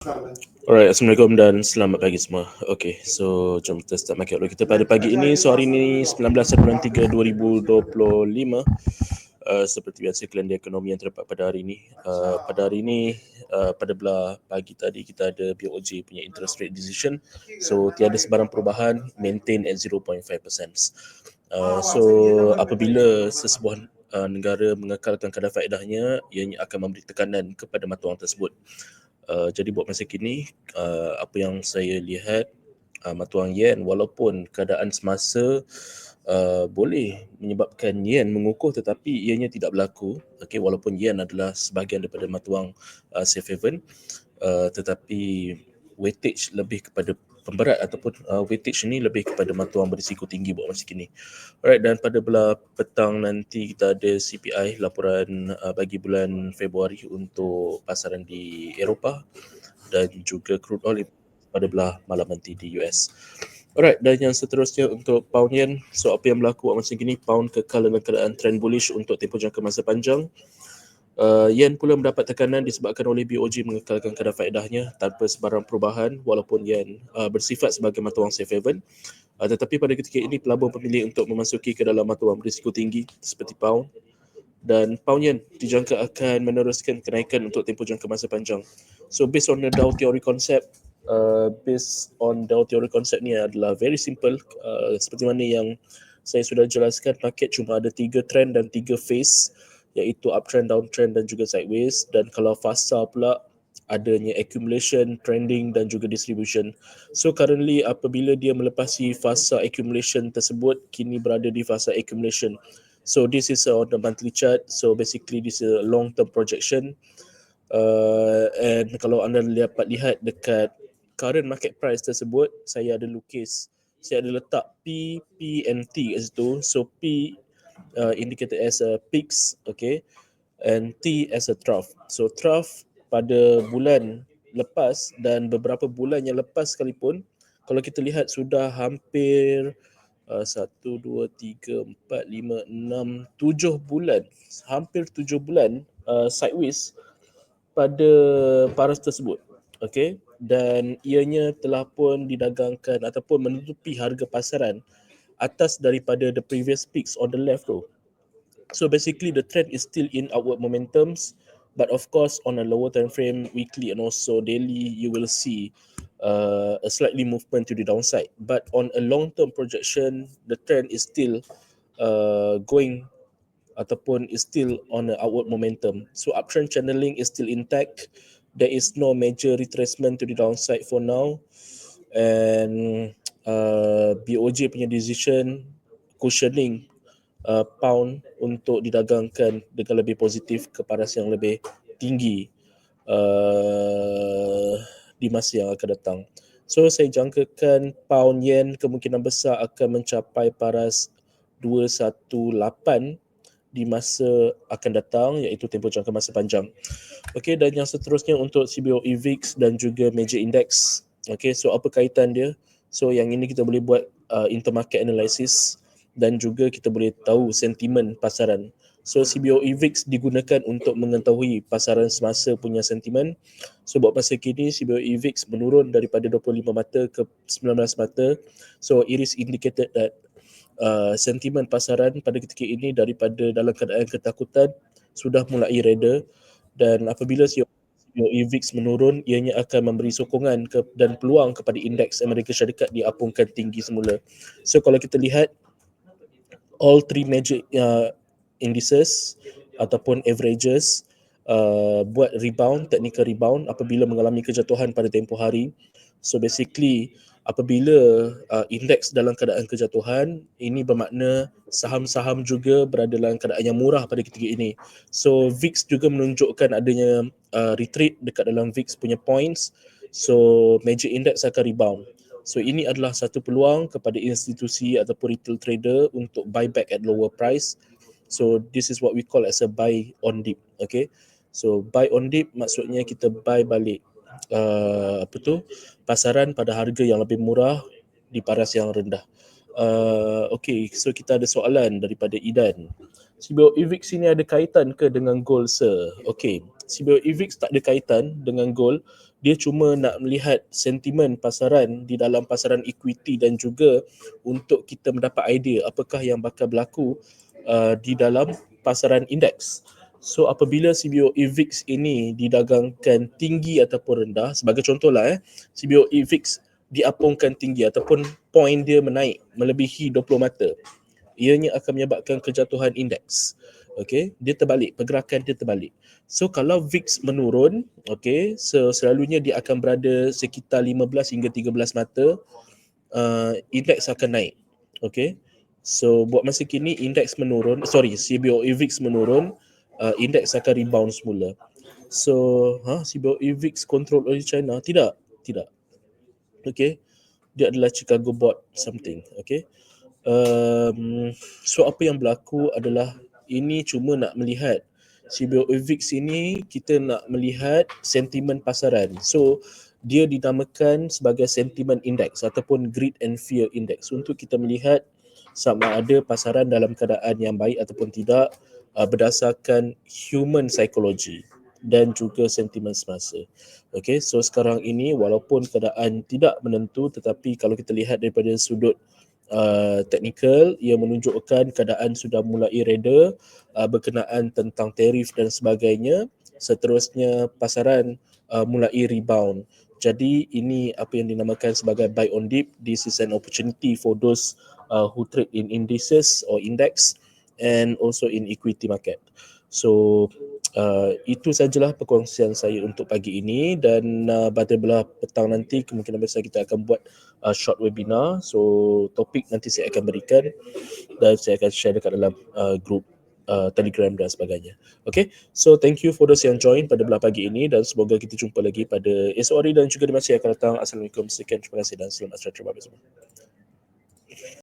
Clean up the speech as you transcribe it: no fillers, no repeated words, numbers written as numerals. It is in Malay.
Alright, Assalamualaikum dan selamat pagi semua. Okay, so jom kita start market dulu kita pada pagi ini. So hari ini 19 bulan 3 2025. Seperti biasa kalender ekonomi yang terdapat pada hari ini. Pada hari ini, pada belah pagi tadi kita ada BOJ punya interest rate decision. So tiada sebarang perubahan, maintain at 0.5%. So apabila sesebuah negara mengekalkan kadar faedahnya, ianya akan memberi tekanan kepada mata wang tersebut. Jadi buat masa kini, apa yang saya lihat, mata wang yen walaupun keadaan semasa boleh menyebabkan yen mengukuh tetapi ianya tidak berlaku. Okay, walaupun yen adalah sebahagian daripada mata wang safe haven, tetapi weightage lebih kepada pemberat ataupun weightage ini lebih kepada mata wang berisiko tinggi buat masa kini. Alright, dan pada belah petang nanti kita ada CPI, laporan bagi bulan Februari untuk pasaran di Eropah dan juga crude oil pada belah malam nanti di US. Alright, dan yang seterusnya untuk pound yen. So apa yang berlaku buat masa kini, pound kekal dalam keadaan trend bullish untuk tempoh jangka masa panjang. Yen pula mendapat tekanan disebabkan oleh BOJ mengekalkan kadar faedahnya tanpa sebarang perubahan walaupun yen bersifat sebagai mata wang safe haven. Tetapi pada ketika ini pelabur memilih untuk memasuki ke dalam mata wang berisiko tinggi seperti pound, dan pound yen dijangka akan meneruskan kenaikan untuk tempoh jangka masa panjang. So based on the Dow theory concept, ni adalah very simple, seperti mana yang saya sudah jelaskan. Market cuma ada 3 trend dan 3 phase, iaitu uptrend, downtrend dan juga sideways. Dan kalau fasa pula adanya accumulation, trending dan juga distribution. So currently apabila dia melepasi fasa accumulation tersebut, kini berada di fasa accumulation. So this is on the monthly chart. So basically this is a long term projection. And kalau anda dapat lihat dekat current market price tersebut, saya ada lukis, saya ada letak P, P and T kat situ. So P indicated as a peaks, okay, and T as a trough. So trough pada bulan lepas dan beberapa bulan yang lepas sekalipun, kalau kita lihat sudah hampir 1, 2, 3, 4, 5, 6, 7 bulan, hampir 7 bulan sideways pada paras tersebut. Okay, dan ianya telah pun didagangkan ataupun menutupi harga pasaran atas daripada the previous peaks on the left tu. So basically the trend is still in upward momentums, but of course on a lower time frame, weekly and also daily, you will see a slightly movement to the downside. But on a long term projection, the trend is still going ataupun is still on an upward momentum. So uptrend channeling is still intact. There is no major retracement to the downside for now. And BOJ punya decision cushioning pound untuk didagangkan dengan lebih positif ke paras yang lebih tinggi di masa yang akan datang. So saya jangkakan pound yen kemungkinan besar akan mencapai paras 218 di masa akan datang, iaitu tempoh jangka masa panjang. Okey, dan yang seterusnya untuk CBOE VIX dan juga major index. Okey, so apa kaitan dia? So yang ini kita boleh buat intermarket analysis dan juga kita boleh tahu sentimen pasaran. So CBOE VIX digunakan untuk mengetahui pasaran semasa punya sentimen. So buat masa kini CBOE VIX menurun daripada 25 mata ke 19 mata. So it is indicated that sentimen pasaran pada ketika ini daripada dalam keadaan ketakutan sudah mulai reda, dan apabila CBOE VIX menurun, ianya akan memberi sokongan dan peluang kepada indeks Amerika Syarikat diapungkan tinggi semula. So kalau kita lihat all three major indices ataupun averages buat rebound, technical rebound apabila mengalami kejatuhan pada tempoh hari. So basically apabila indeks dalam keadaan kejatuhan, ini bermakna saham-saham juga berada dalam keadaan yang murah pada ketika ini. So VIX juga menunjukkan adanya retreat dekat dalam VIX punya points. So major index akan rebound. So ini adalah satu peluang kepada institusi ataupun retail trader untuk buy back at lower price. So this is what we call as a buy on dip. Okay, so buy on dip maksudnya kita buy balik pasaran pada harga yang lebih murah di paras yang rendah. Okay, so kita ada soalan daripada Idan. CBO EVIX ini ada kaitan ke dengan gold, sir? Okey, CBO EVIX tak ada kaitan dengan gold. Dia cuma nak melihat sentimen pasaran di dalam pasaran equity dan juga untuk kita mendapat idea apakah yang bakal berlaku di dalam pasaran indeks. So apabila CBO EVIX ini didagangkan tinggi ataupun rendah, sebagai contohlah CBO EVIX diapungkan tinggi ataupun point dia menaik melebihi 20 mata, ianya akan menyebabkan kejatuhan indeks. Okey, dia terbalik, pergerakan dia terbalik. So kalau VIX menurun, okey, so selalunya dia akan berada sekitar 15 hingga 13 mata, indeks akan naik. Okey. So buat masa kini indeks menurun, CBO EVIX menurun, indeks akan rebound semula. So, CBO EVIX control oleh China? Tidak. Okey. Dia adalah Chicago Board something. Okey. So apa yang berlaku adalah ini cuma nak melihat CBO EVIX ini, kita nak melihat sentimen pasaran. So dia dinamakan sebagai sentiment index ataupun greed and fear index untuk kita melihat sama ada pasaran dalam keadaan yang baik ataupun tidak berdasarkan human psychology dan juga sentimen semasa. Okay, so sekarang ini walaupun keadaan tidak menentu, tetapi kalau kita lihat daripada sudut teknikal, ia menunjukkan keadaan sudah mulai reda berkenaan tentang tarif dan sebagainya. Seterusnya pasaran mulai rebound. Jadi ini apa yang dinamakan sebagai buy on dip. This is an opportunity for those who trade in indices or index and also in equity market. So itu sajalah perkongsian saya untuk pagi ini, dan pada belah petang nanti kemungkinan besar kita akan buat short webinar. So topik nanti saya akan berikan dan saya akan share dekat dalam group Telegram dan sebagainya. Okay, so thank you for those yang join pada belah pagi ini, dan semoga kita jumpa lagi pada esok hari dan juga di masa yang akan datang. Assalamualaikum, sekian, terima kasih dan selamat sejahtera bagi semua.